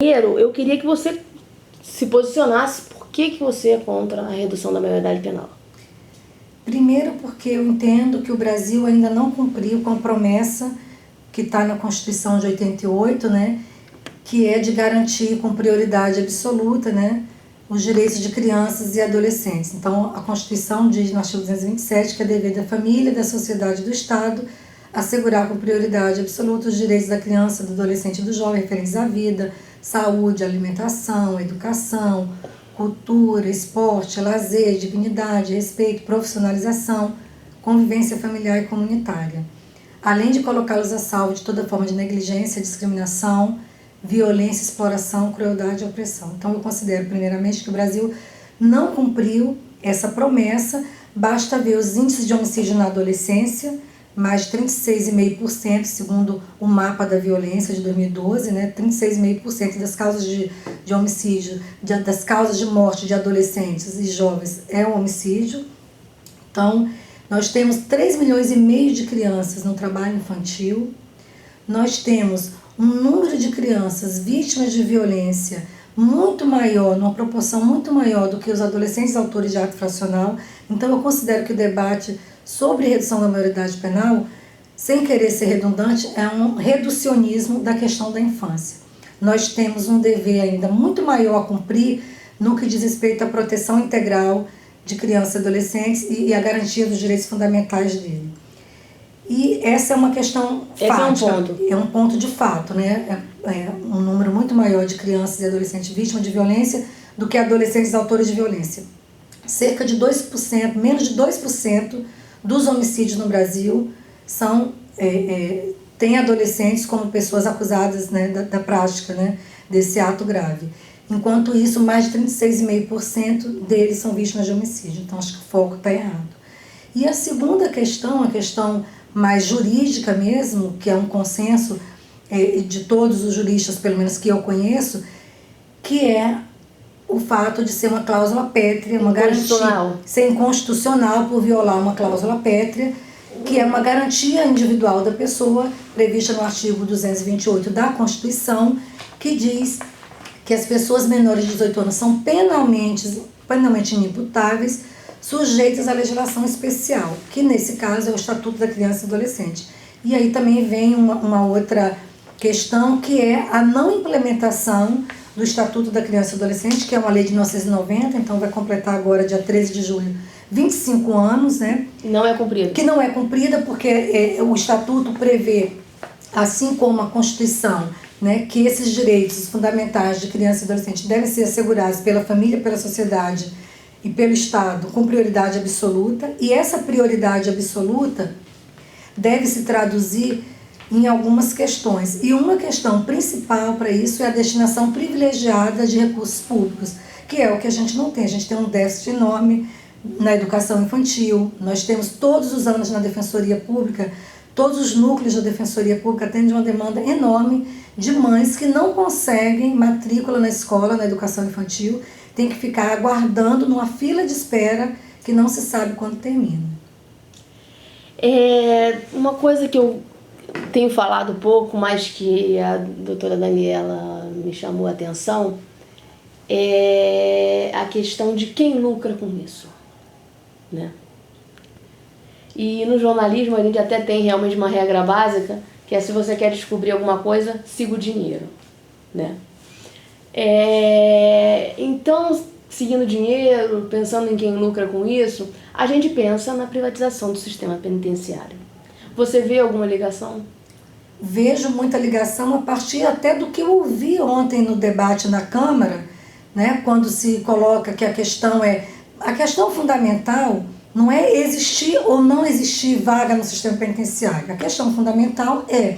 Primeiro, eu queria que você se posicionasse por que você é contra a redução da maioridade penal. Primeiro porque eu entendo que o Brasil ainda não cumpriu com a promessa que está na Constituição de 88, né, que é de garantir com prioridade absoluta, né, os direitos de crianças e adolescentes. Então, a Constituição diz no artigo 227 que é dever da família, da sociedade e do Estado assegurar com prioridade absoluta os direitos da criança, do adolescente e do jovem referentes à vida, saúde, alimentação, educação, cultura, esporte, lazer, dignidade, respeito, profissionalização, convivência familiar e comunitária. Além de colocá-los a salvo de toda forma de negligência, discriminação, violência, exploração, crueldade e opressão. Então, eu considero, primeiramente, que o Brasil não cumpriu essa promessa. Basta ver os índices de homicídio na adolescência, mais de 36,5%, segundo o mapa da violência de 2012, né? 36,5% das causas de homicídio, das causas de morte de adolescentes e jovens é o homicídio. Então, nós temos 3,5 milhões de crianças no trabalho infantil, nós temos um número de crianças vítimas de violência muito maior, numa proporção muito maior do que os adolescentes autores de ato infracional. Então, eu considero que o debate sobre redução da maioridade penal, sem querer ser redundante, é um reducionismo da questão da infância. Nós temos um dever ainda muito maior a cumprir no que diz respeito à proteção integral de crianças e adolescentes e a garantia dos direitos fundamentais dele. E essa é uma questão fática, é um ponto de fato, né? É um número muito maior de crianças e adolescentes vítimas de violência do que adolescentes autores de violência. Cerca de 2%, menos de 2% dos homicídios no Brasil têm adolescentes como pessoas acusadas, né, da prática, né, desse ato grave. Enquanto isso, mais de 36,5% deles são vítimas de homicídio. Então, acho que o foco está errado. E a segunda questão, a questão mais jurídica mesmo, que é um consenso de todos os juristas, pelo menos que eu conheço, que é o fato de ser uma cláusula pétrea, uma garantia, ser inconstitucional por violar uma cláusula pétrea, que é uma garantia individual da pessoa, prevista no artigo 228 da Constituição, que diz que as pessoas menores de 18 anos são penalmente inimputáveis, sujeitas à legislação especial, que nesse caso é o Estatuto da Criança e Adolescente. E aí também vem uma outra questão, que é a não implementação do Estatuto da Criança e Adolescente, que é uma lei de 1990, então vai completar agora, dia 13 de julho, 25 anos, né? Não é cumprida. Que não é cumprida porque o Estatuto prevê, assim como a Constituição, né, que esses direitos fundamentais de criança e adolescente devem ser assegurados pela família, pela sociedade e pelo Estado com prioridade absoluta, e essa prioridade absoluta deve se traduzir em algumas questões. E uma questão principal para isso é a destinação privilegiada de recursos públicos, que é o que a gente não tem. A gente tem um déficit enorme na educação infantil, nós temos todos os anos na Defensoria Pública, todos os núcleos da Defensoria Pública atendem uma demanda enorme de mães que não conseguem matrícula na escola, na educação infantil, tem que ficar aguardando numa fila de espera que não se sabe quando termina. Uma coisa que eu tenho falado pouco, mas que a doutora Daniela me chamou a atenção, é a questão de quem lucra com isso, né? E no jornalismo a gente até tem realmente uma regra básica, que é: se você quer descobrir alguma coisa, siga o dinheiro, né? Então, seguindo dinheiro, pensando em quem lucra com isso, a gente pensa na privatização do sistema penitenciário. Você vê alguma ligação? Vejo muita ligação a partir até do que eu ouvi ontem no debate na Câmara, né, quando se coloca que a questão fundamental não é existir ou não existir vaga no sistema penitenciário. A questão fundamental é: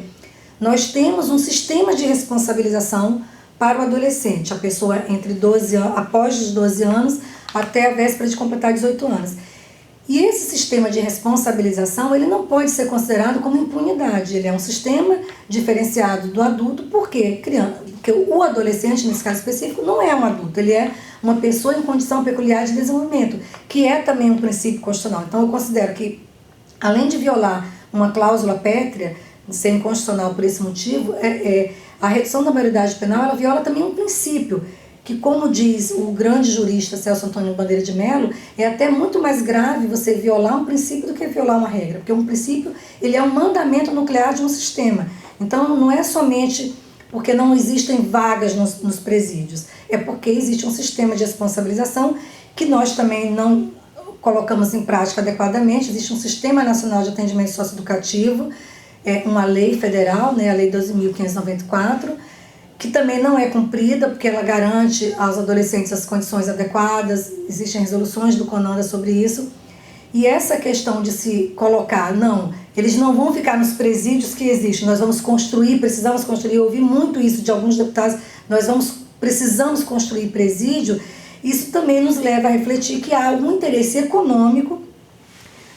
nós temos um sistema de responsabilização para o adolescente, a pessoa após os 12 anos até a véspera de completar 18 anos. E esse sistema de responsabilização, ele não pode ser considerado como impunidade. Ele é um sistema diferenciado do adulto, porque o adolescente, nesse caso específico, não é um adulto, ele é uma pessoa em condição peculiar de desenvolvimento, que é também um princípio constitucional. Então, eu considero que, além de violar uma cláusula pétrea, de ser inconstitucional por esse motivo, A redução da maioridade penal, ela viola também um princípio, que, como diz o grande jurista Celso Antônio Bandeira de Mello, é até muito mais grave você violar um princípio do que violar uma regra, porque um princípio, ele é um mandamento nuclear de um sistema. Então, não é somente porque não existem vagas nos presídios, é porque existe um sistema de responsabilização que nós também não colocamos em prática adequadamente. Existe um Sistema Nacional de Atendimento Socioeducativo, uma lei federal, né, a Lei 12.594, que também não é cumprida, porque ela garante aos adolescentes as condições adequadas, existem resoluções do CONANDA sobre isso, e essa questão de se colocar, não, eles não vão ficar nos presídios que existem, nós vamos construir, precisamos construir, eu ouvi muito isso de alguns deputados, precisamos construir presídio, isso também nos leva a refletir que há algum interesse econômico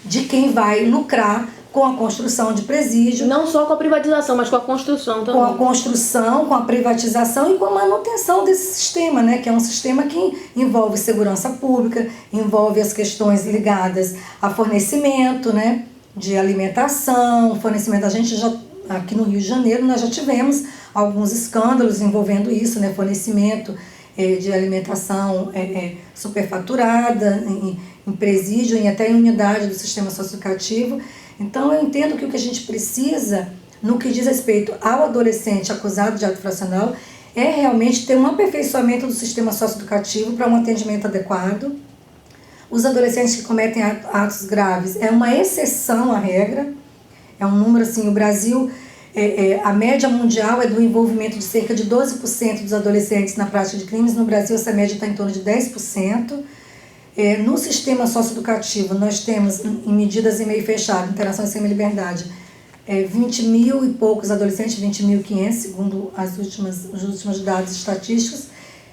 de quem vai lucrar com a construção de presídio. Não só com a privatização, mas com a construção também. Com a construção, com a privatização e com a manutenção desse sistema, né? Que é um sistema que envolve segurança pública, envolve as questões ligadas a fornecimento, né? De alimentação, fornecimento. A gente já, aqui no Rio de Janeiro, nós já tivemos alguns escândalos envolvendo isso, né? Fornecimento de alimentação superfaturada em presídio e até em unidade do sistema socioeducativo. Então, eu entendo que o que a gente precisa, no que diz respeito ao adolescente acusado de ato infracional, é realmente ter um aperfeiçoamento do sistema socioeducativo para um atendimento adequado. Os adolescentes que cometem atos graves é uma exceção à regra, é um número assim, o Brasil, a média mundial é do envolvimento de cerca de 12% dos adolescentes na prática de crimes, no Brasil essa média está em torno de 10%. No sistema socioeducativo, nós temos, em medidas em meio fechado, internação sem liberdade, 20 mil e poucos adolescentes, 20.500, segundo os últimos dados estatísticos.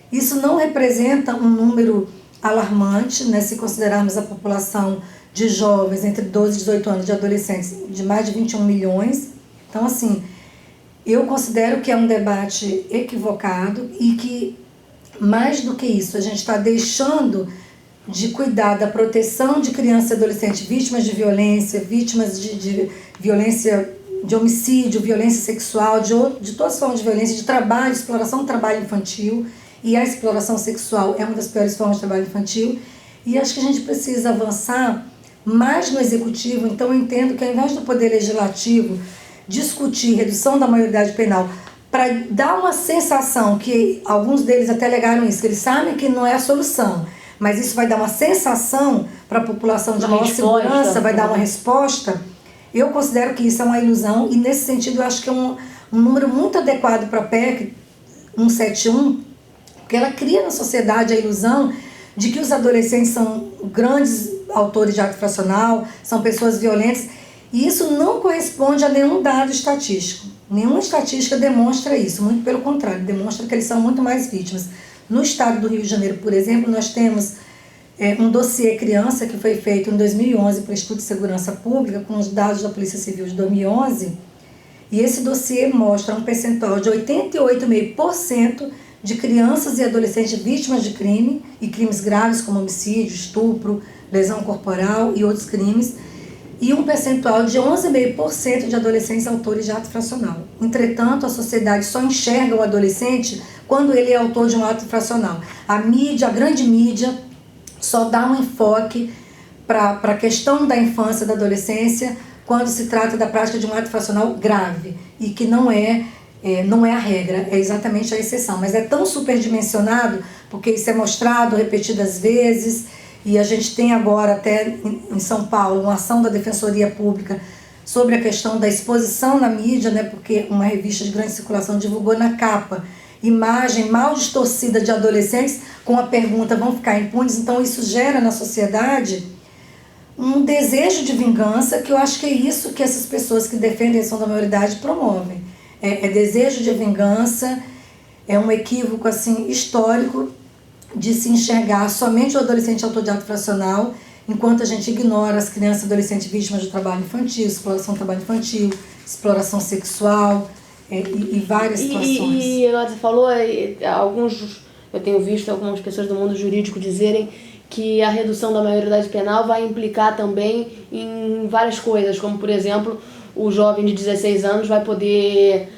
Isso não representa um número alarmante, né, se considerarmos a população de jovens entre 12 e 18 anos, de adolescentes, de mais de 21 milhões. Então, assim, eu considero que é um debate equivocado e que, mais do que isso, a gente está deixando de cuidar da proteção de crianças e adolescentes vítimas de violência, vítimas de violência, de homicídio, violência sexual, de todas as formas de violência, de trabalho, exploração do trabalho infantil, e a exploração sexual é uma das piores formas de trabalho infantil, e acho que a gente precisa avançar mais no executivo. Então eu entendo que ao invés do Poder Legislativo discutir redução da maioridade penal, para dar uma sensação, que alguns deles até alegaram isso, que eles sabem que não é a solução, mas isso vai dar uma sensação para a população de maior segurança, vai dar uma resposta. Eu considero que isso é uma ilusão e, nesse sentido, eu acho que é um número muito adequado para a PEC 171, porque ela cria na sociedade a ilusão de que os adolescentes são grandes autores de ato infracional, são pessoas violentas, e isso não corresponde a nenhum dado estatístico. Nenhuma estatística demonstra isso, muito pelo contrário, demonstra que eles são muito mais vítimas. No estado do Rio de Janeiro, por exemplo, nós temos um dossiê criança que foi feito em 2011 pelo Instituto de Segurança Pública, com os dados da Polícia Civil de 2011, e esse dossiê mostra um percentual de 88,5% de crianças e adolescentes vítimas de crime, e crimes graves como homicídio, estupro, lesão corporal e outros crimes, e um percentual de 11,5% de adolescentes autores de ato infracional. Entretanto, a sociedade só enxerga o adolescente quando ele é autor de um ato infracional. A mídia, a grande mídia, só dá um enfoque para a questão da infância e da adolescência quando se trata da prática de um ato infracional grave, e que não é a regra, é exatamente a exceção. Mas é tão superdimensionado, porque isso é mostrado repetidas vezes, e a gente tem agora até em São Paulo uma ação da Defensoria Pública sobre a questão da exposição na mídia, né, porque uma revista de grande circulação divulgou na capa imagem mal distorcida de adolescentes com a pergunta: vão ficar impunes? Então isso gera na sociedade um desejo de vingança, que eu acho que é isso que essas pessoas que defendem a redução da maioridade promovem. É desejo de vingança, é um equívoco assim, histórico de se enxergar somente o adolescente autor de ato infracional, enquanto a gente ignora as crianças e adolescentes vítimas de trabalho infantil, exploração do trabalho infantil, exploração sexual e várias situações. E você falou, eu tenho visto algumas pessoas do mundo jurídico dizerem que a redução da maioridade penal vai implicar também em várias coisas, como, por exemplo, o jovem de 16 anos vai poder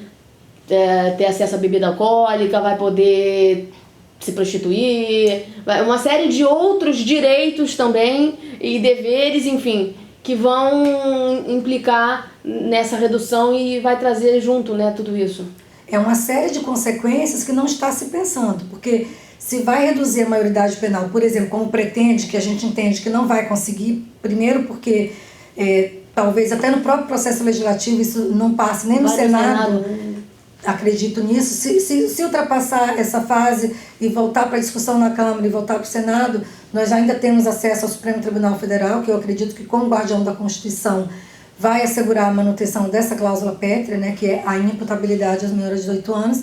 ter acesso à bebida alcoólica, vai poder se prostituir, uma série de outros direitos também e deveres, enfim, que vão implicar nessa redução e vai trazer junto, né, tudo isso. É uma série de consequências que não está se pensando, porque se vai reduzir a maioridade penal, por exemplo, como pretende, que a gente entende que não vai conseguir, primeiro porque talvez até no próprio processo legislativo isso não passe nem no Senado. Acredito nisso. Se ultrapassar essa fase e voltar para a discussão na Câmara e voltar para o Senado, nós ainda temos acesso ao Supremo Tribunal Federal, que eu acredito que, como guardião da Constituição, vai assegurar a manutenção dessa cláusula pétrea, né, que é a imputabilidade aos menores de 18 anos,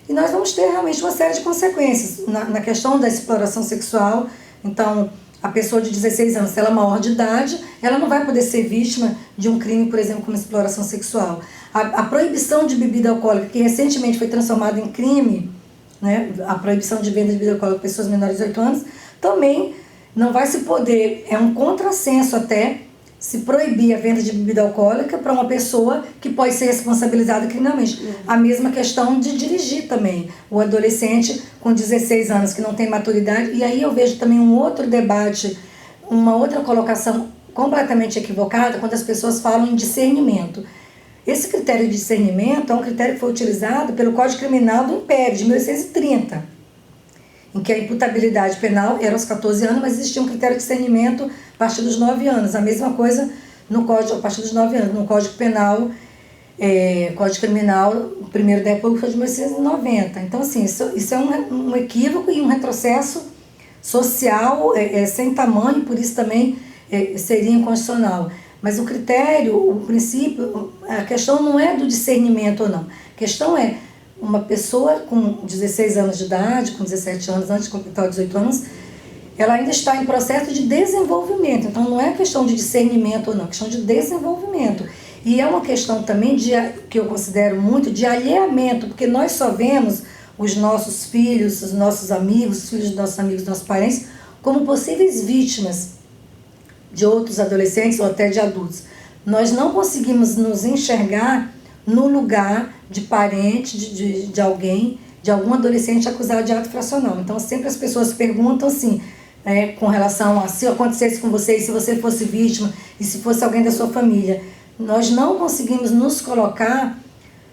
e nós vamos ter realmente uma série de consequências na questão da exploração sexual. Então, a pessoa de 16 anos, se ela é maior de idade, ela não vai poder ser vítima de um crime, por exemplo, como exploração sexual. A proibição de bebida alcoólica, que recentemente foi transformada em crime, né, a proibição de venda de bebida alcoólica para pessoas menores de 18 anos, também não vai se poder, é um contrassenso até, se proibir a venda de bebida alcoólica para uma pessoa que pode ser responsabilizada criminalmente. A mesma questão de dirigir também. O adolescente com 16 anos que não tem maturidade, e aí eu vejo também um outro debate, uma outra colocação completamente equivocada quando as pessoas falam em discernimento. Esse critério de discernimento é um critério que foi utilizado pelo Código Criminal do Império, de 1830, em que a imputabilidade penal era aos 14 anos, mas existia um critério de discernimento a partir dos 9 anos. A mesma coisa no Código, a partir dos 9 anos, no Código Penal, Código Criminal, o primeiro da República foi de 1990. Então, assim, isso é um equívoco e um retrocesso social sem tamanho, por isso também seria inconstitucional. Mas o critério, o princípio, a questão não é do discernimento ou não. A questão é uma pessoa com 16 anos de idade, com 17 anos, antes de completar 18 anos, ela ainda está em processo de desenvolvimento. Então não é questão de discernimento ou não, é questão de desenvolvimento. E é uma questão também que eu considero muito de alheamento, porque nós só vemos os nossos filhos, os nossos amigos, os filhos dos nossos amigos, dos nossos parentes, como possíveis vítimas de outros adolescentes ou até de adultos. Nós não conseguimos nos enxergar no lugar de parente de alguém, de algum adolescente acusado de ato infracional. Então sempre as pessoas perguntam assim, com relação a se acontecesse com você, e se você fosse vítima, e se fosse alguém da sua família. Nós não conseguimos nos colocar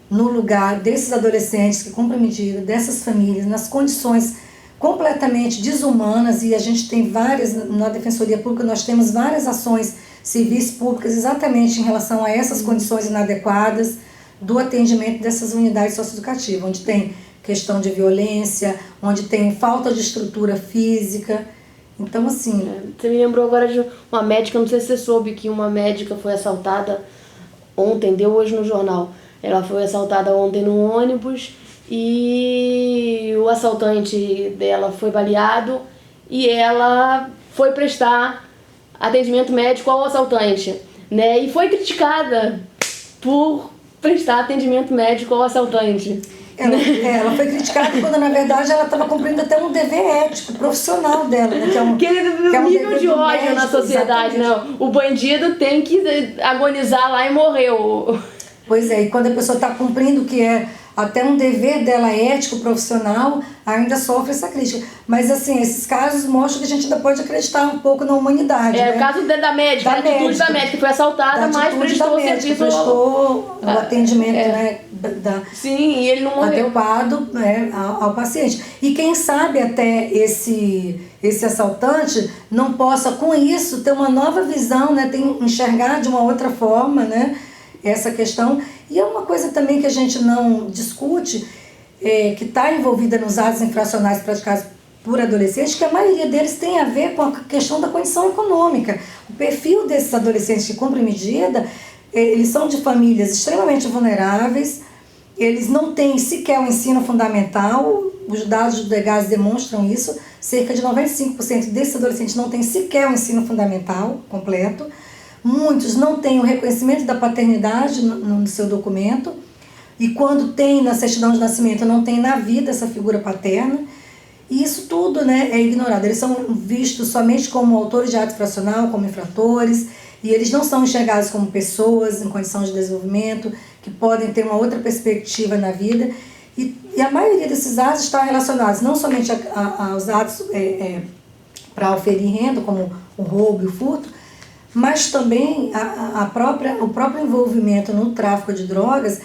no lugar desses adolescentes que cumprem medida, dessas famílias, nas condições completamente desumanas, e a gente tem várias, na Defensoria Pública nós temos várias ações civis públicas exatamente em relação a essas condições inadequadas do atendimento dessas unidades socioeducativas, onde tem questão de violência, onde tem falta de estrutura física. Então, assim... Você me lembrou agora de uma médica, não sei se você soube que uma médica foi assaltada ontem, deu hoje no jornal. Ela foi assaltada ontem no ônibus e o assaltante dela foi baleado e ela foi prestar atendimento médico ao assaltante, né? E foi criticada por prestar atendimento médico ao assaltante. Ela foi criticada quando, na verdade, ela estava cumprindo até um dever ético, profissional dela, né? Que é um nível de ódio médico, na sociedade, exatamente. Né? O bandido tem que agonizar lá e morreu. Pois é, e quando a pessoa está cumprindo o que é até um dever dela ético, profissional, ainda sofre essa crítica. Mas, assim, esses casos mostram que a gente ainda pode acreditar um pouco na humanidade. O caso da médica, a atitude da médica que foi assaltada, mas prestou o serviço. Prestou o atendimento, né, sim, e ele não morreu. Adequado, né, ao paciente. E quem sabe até esse assaltante não possa, com isso, ter uma nova visão, né, enxergar de uma outra forma, né, essa questão. E é uma coisa também que a gente não discute, que está envolvida nos atos infracionais praticados por adolescentes, que a maioria deles tem a ver com a questão da condição econômica. O perfil desses adolescentes que cumprem medida, eles são de famílias extremamente vulneráveis, eles não têm sequer o ensino fundamental, os dados do DEGAS demonstram isso, cerca de 95% desses adolescentes não têm sequer o ensino fundamental completo. Muitos não têm o reconhecimento da paternidade no seu documento, e quando tem na certidão de nascimento, não tem na vida essa figura paterna, e isso tudo, né, é ignorado. Eles são vistos somente como autores de ato infracional, como infratores, e eles não são enxergados como pessoas em condição de desenvolvimento, que podem ter uma outra perspectiva na vida. E a maioria desses atos está relacionados não somente aos atos para oferir renda, como o roubo e o furto, mas também o próprio envolvimento no tráfico de drogas,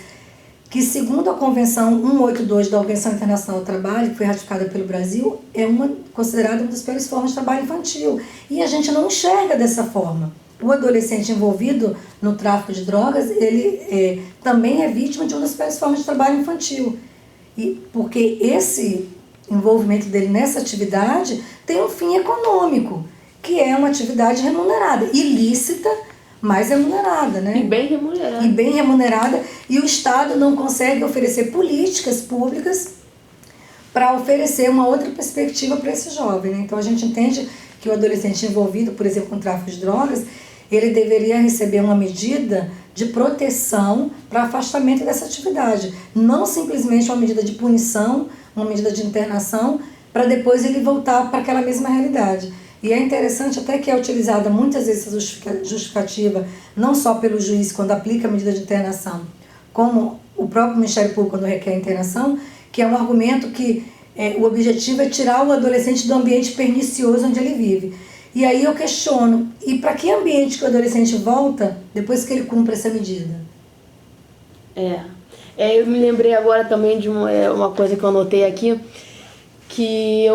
que segundo a Convenção 182 da Organização Internacional do Trabalho, que foi ratificada pelo Brasil, é considerada uma das piores formas de trabalho infantil. E a gente não enxerga dessa forma. O adolescente envolvido no tráfico de drogas, ele também é vítima de uma das piores formas de trabalho infantil. Porque esse envolvimento dele nessa atividade tem um fim econômico, que é uma atividade remunerada, ilícita, mas remunerada, né? E bem remunerada. E bem remunerada, e o Estado não consegue oferecer políticas públicas para oferecer uma outra perspectiva para esse jovem, né? Então a gente entende que o adolescente envolvido, por exemplo, com tráfico de drogas, ele deveria receber uma medida de proteção para afastamento dessa atividade, não simplesmente uma medida de punição, uma medida de internação, para depois ele voltar para aquela mesma realidade. E é interessante até que é utilizada muitas vezes essa justificativa, não só pelo juiz quando aplica a medida de internação, como o próprio Ministério Público quando requer a internação, que é um argumento que o objetivo é tirar o adolescente do ambiente pernicioso onde ele vive. E aí eu questiono, e para que ambiente que o adolescente volta depois que ele cumpre essa medida? Eu me lembrei agora também de uma coisa que eu anotei aqui, que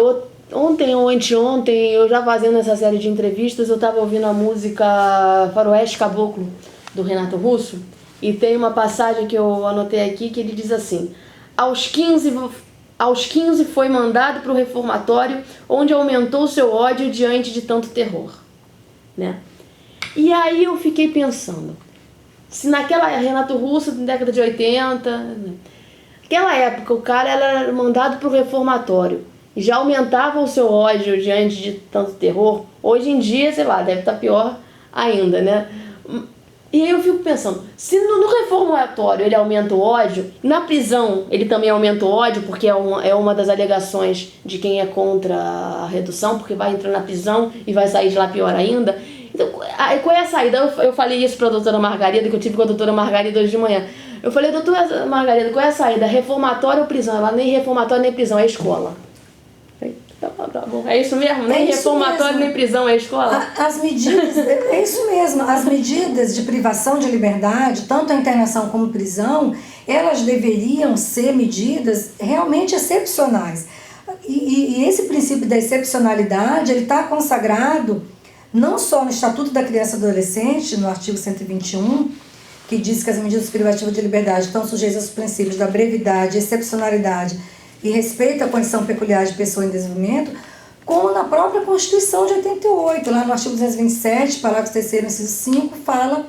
ontem ou anteontem, eu já fazendo essa série de entrevistas, eu estava ouvindo a música Faroeste Caboclo, do Renato Russo, e tem uma passagem que eu anotei aqui que ele diz assim: aos 15 foi mandado para o reformatório, onde aumentou seu ódio diante de tanto terror, né? E aí eu fiquei pensando, se naquela Renato Russo, na década de 80, naquela época o cara era mandado para o reformatório, já aumentava o seu ódio diante de tanto terror, hoje em dia, sei lá, deve estar pior ainda, né? E aí eu fico pensando, se no reformatório ele aumenta o ódio, na prisão ele também aumenta o ódio, porque é uma das alegações de quem é contra a redução, porque vai entrar na prisão e vai sair de lá pior ainda. Então, qual é a saída? Eu falei isso para a doutora Margarida, que eu tive com a doutora Margarida hoje de manhã. Eu falei, doutora Margarida, qual é a saída? Reformatório ou prisão? Ela, nem reformatório nem prisão, é escola. Tá bom. É isso mesmo? Nem reformatório nem prisão, é escola? As medidas, é isso mesmo, as medidas de privação de liberdade, tanto a internação como a prisão, elas deveriam ser medidas realmente excepcionais. E esse princípio da excepcionalidade, ele está consagrado não só no Estatuto da Criança e do Adolescente, no artigo 121, que diz que as medidas privativas de liberdade estão sujeitas aos princípios da brevidade, excepcionalidade e respeito à condição peculiar de pessoa em desenvolvimento, como na própria Constituição de 88, lá no artigo 227, parágrafo 3º, inciso 5, fala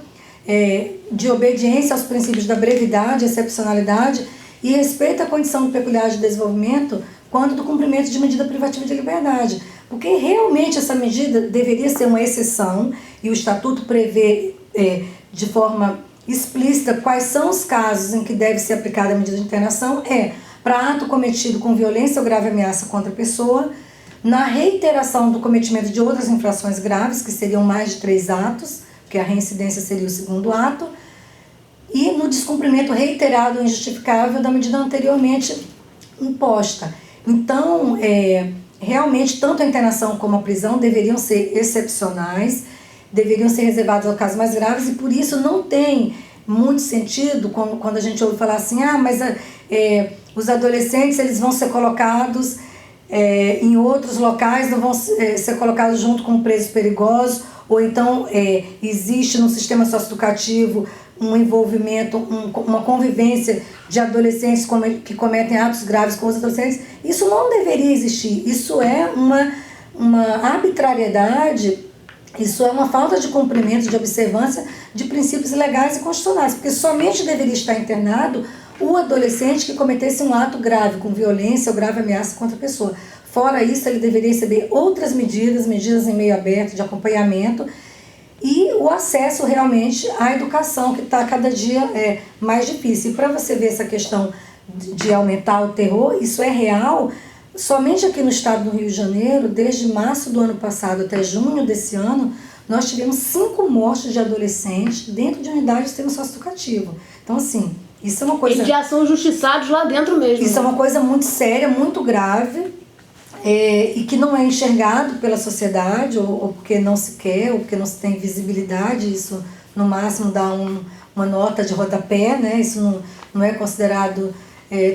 de obediência aos princípios da brevidade, excepcionalidade e respeito à condição peculiar de desenvolvimento quanto do cumprimento de medida privativa de liberdade. Porque realmente essa medida deveria ser uma exceção e o Estatuto prevê de forma explícita quais são os casos em que deve ser aplicada a medida de internação, para ato cometido com violência ou grave ameaça contra a pessoa, na reiteração do cometimento de outras infrações graves, que seriam mais de 3 atos, porque a reincidência seria o 2º ato, e no descumprimento reiterado e injustificável da medida anteriormente imposta. Então, realmente, tanto a internação como a prisão deveriam ser excepcionais, deveriam ser reservadas aos casos mais graves, e por isso não tem muito sentido quando a gente ouve falar assim, mas os adolescentes eles vão ser colocados em outros locais, não vão ser colocados junto com presos perigosos, ou então existe no sistema socioeducativo um envolvimento, uma convivência de adolescentes que cometem atos graves com os adolescentes. Isso não deveria existir, isso é uma arbitrariedade, isso é uma falta de cumprimento, de observância de princípios legais e constitucionais, porque somente deveria estar internado o adolescente que cometesse um ato grave, com violência ou grave ameaça contra a pessoa. Fora isso, ele deveria receber outras medidas em meio aberto, de acompanhamento, e o acesso realmente à educação, que está cada dia mais difícil. E para você ver essa questão de aumentar o terror, isso é real. Somente aqui no estado do Rio de Janeiro, desde março do ano passado até junho desse ano, nós tivemos 5 mortes de adolescentes dentro de unidade de sistema socioeducativo. Então, assim, isso é uma coisa... Eles já são justiçados lá dentro mesmo. Isso é uma coisa muito séria, muito grave, e que não é enxergado pela sociedade, ou porque não se quer, ou porque não se tem visibilidade. Isso, no máximo, dá uma nota de rodapé, né? Isso não é considerado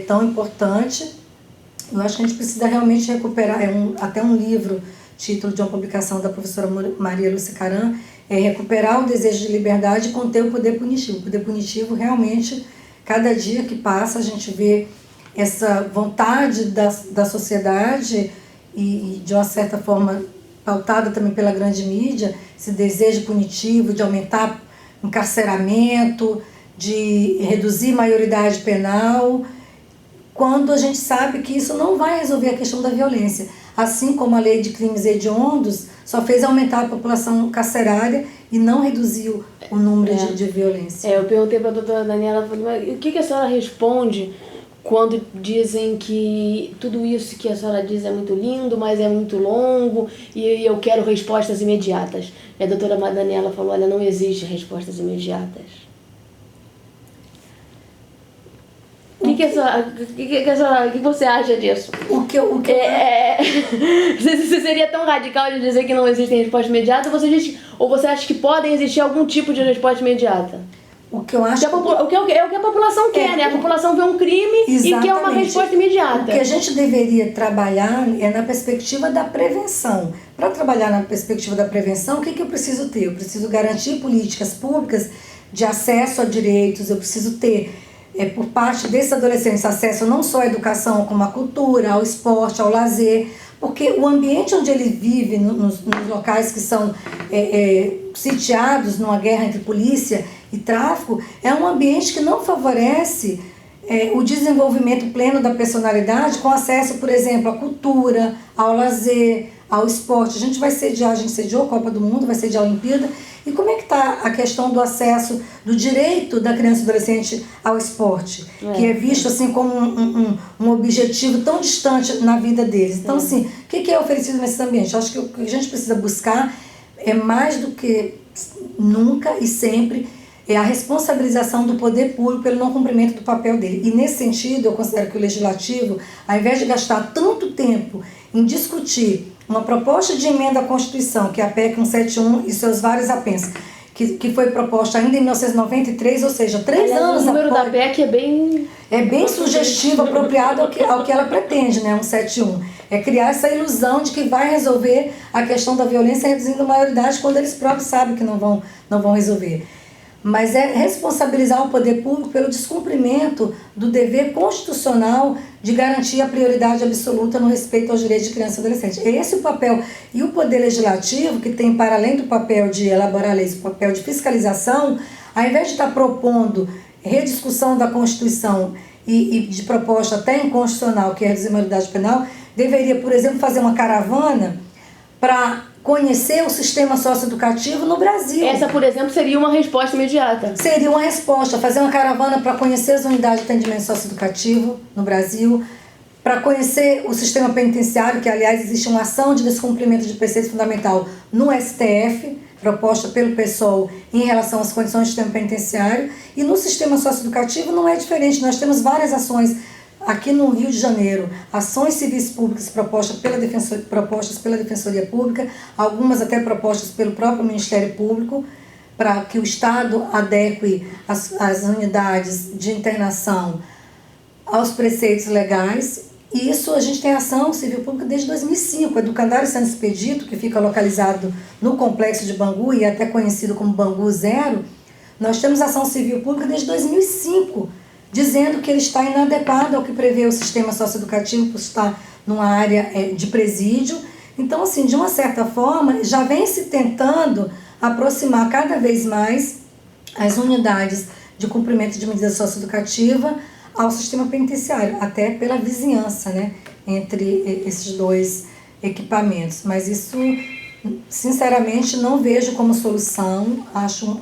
tão importante. Eu acho que a gente precisa realmente recuperar, até um livro, título de uma publicação da professora Maria Lúcia Caram, é recuperar o desejo de liberdade e conter o poder punitivo. O poder punitivo, realmente, cada dia que passa, a gente vê essa vontade da sociedade e, de uma certa forma, pautada também pela grande mídia, esse desejo punitivo de aumentar encarceramento, de reduzir maioridade penal, quando a gente sabe que isso não vai resolver a questão da violência. Assim como a lei de crimes hediondos só fez aumentar a população carcerária e não reduziu o número de violência. Eu perguntei para a doutora Daniela, o que a senhora responde quando dizem que tudo isso que a senhora diz é muito lindo, mas é muito longo e eu quero respostas imediatas? E a doutora Daniela falou, olha, não existe respostas imediatas. O que você acha disso? Você seria tão radical de dizer que não existe resposta imediata, ou você acha que podem existir algum tipo de resposta imediata? O que eu acho... É o que a população quer, né? A população vê um crime e quer uma resposta imediata. O que a gente deveria trabalhar é na perspectiva da prevenção. Para trabalhar na perspectiva da prevenção, o que eu preciso ter? Eu preciso garantir políticas públicas de acesso a direitos, eu preciso ter... por parte desses adolescentes, acesso não só à educação, como à cultura, ao esporte, ao lazer, porque o ambiente onde ele vive, nos locais que são sitiados numa guerra entre polícia e tráfico, é um ambiente que não favorece o desenvolvimento pleno da personalidade com acesso, por exemplo, à cultura, ao lazer, ao esporte. A gente sediou a Copa do Mundo, vai sediar a Olimpíada. E como é que está a questão do acesso, do direito da criança e adolescente ao esporte? Que é visto assim como um objetivo tão distante na vida deles. Então, assim, o que é oferecido nesse ambiente? Eu acho que o que a gente precisa buscar é mais do que nunca e sempre a responsabilização do poder público pelo não cumprimento do papel dele. E nesse sentido, eu considero que o Legislativo, ao invés de gastar tanto tempo em discutir uma proposta de emenda à Constituição, que é a PEC 171 e seus vários apensos, que foi proposta ainda em 1993, ou seja, 3 anos após... O número da PEC é bem sugestivo, apropriado ao que ela pretende, né, 171. É criar essa ilusão de que vai resolver a questão da violência reduzindo a maioridade, quando eles próprios sabem que não vão resolver. Mas é responsabilizar o poder público pelo descumprimento do dever constitucional de garantir a prioridade absoluta no respeito aos direitos de criança e adolescente. Esse é o papel. E o Poder Legislativo, que tem, para além do papel de elaborar leis, o papel de fiscalização, ao invés de estar propondo rediscussão da Constituição e de proposta até inconstitucional, que é reduzir a maioridade penal, deveria, por exemplo, fazer uma caravana para conhecer o sistema socioeducativo no Brasil. Essa, por exemplo, seria uma resposta imediata. Seria uma resposta, fazer uma caravana para conhecer as unidades de atendimento socioeducativo no Brasil, para conhecer o sistema penitenciário, que, aliás, existe uma ação de descumprimento de preceito fundamental no STF, proposta pelo PSOL em relação às condições do sistema penitenciário, e no sistema socioeducativo não é diferente. Nós temos várias ações aqui no Rio de Janeiro, ações civis públicas propostas pela Defensoria Pública, algumas até propostas pelo próprio Ministério Público, para que o Estado adeque as unidades de internação aos preceitos legais. E isso a gente tem ação civil pública desde 2005. O Educandário Santo Expedito, que fica localizado no complexo de Bangu e é até conhecido como Bangu Zero, nós temos ação civil pública desde 2005, dizendo que ele está inadequado ao que prevê o sistema socioeducativo por estar numa área de presídio. Então, assim, de uma certa forma, já vem se tentando aproximar cada vez mais as unidades de cumprimento de medida socioeducativa ao sistema penitenciário, até pela vizinhança, né, entre esses dois equipamentos. Mas isso, sinceramente, não vejo como solução, acho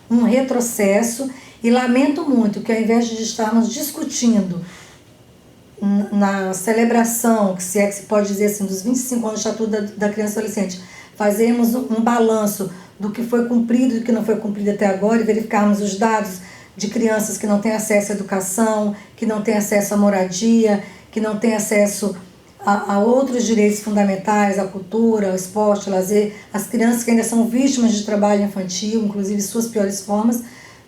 um retrocesso. E lamento muito que, ao invés de estarmos discutindo na celebração, que se é que se pode dizer assim, dos 25 anos de Estatuto da Criança e Adolescente, fazermos um balanço do que foi cumprido e do que não foi cumprido até agora e verificarmos os dados de crianças que não têm acesso à educação, que não têm acesso à moradia, que não têm acesso a outros direitos fundamentais, à cultura, ao esporte, ao lazer, as crianças que ainda são vítimas de trabalho infantil, inclusive suas piores formas,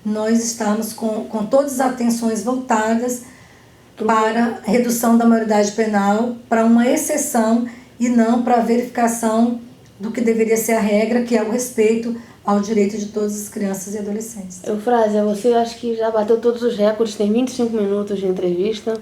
nós estamos com todas as atenções voltadas para a redução da maioridade penal, para uma exceção e não para a verificação do que deveria ser a regra, que é o respeito ao direito de todas as crianças e adolescentes. Eufrásia, você acho que já bateu todos os recordes, tem 25 minutos de entrevista.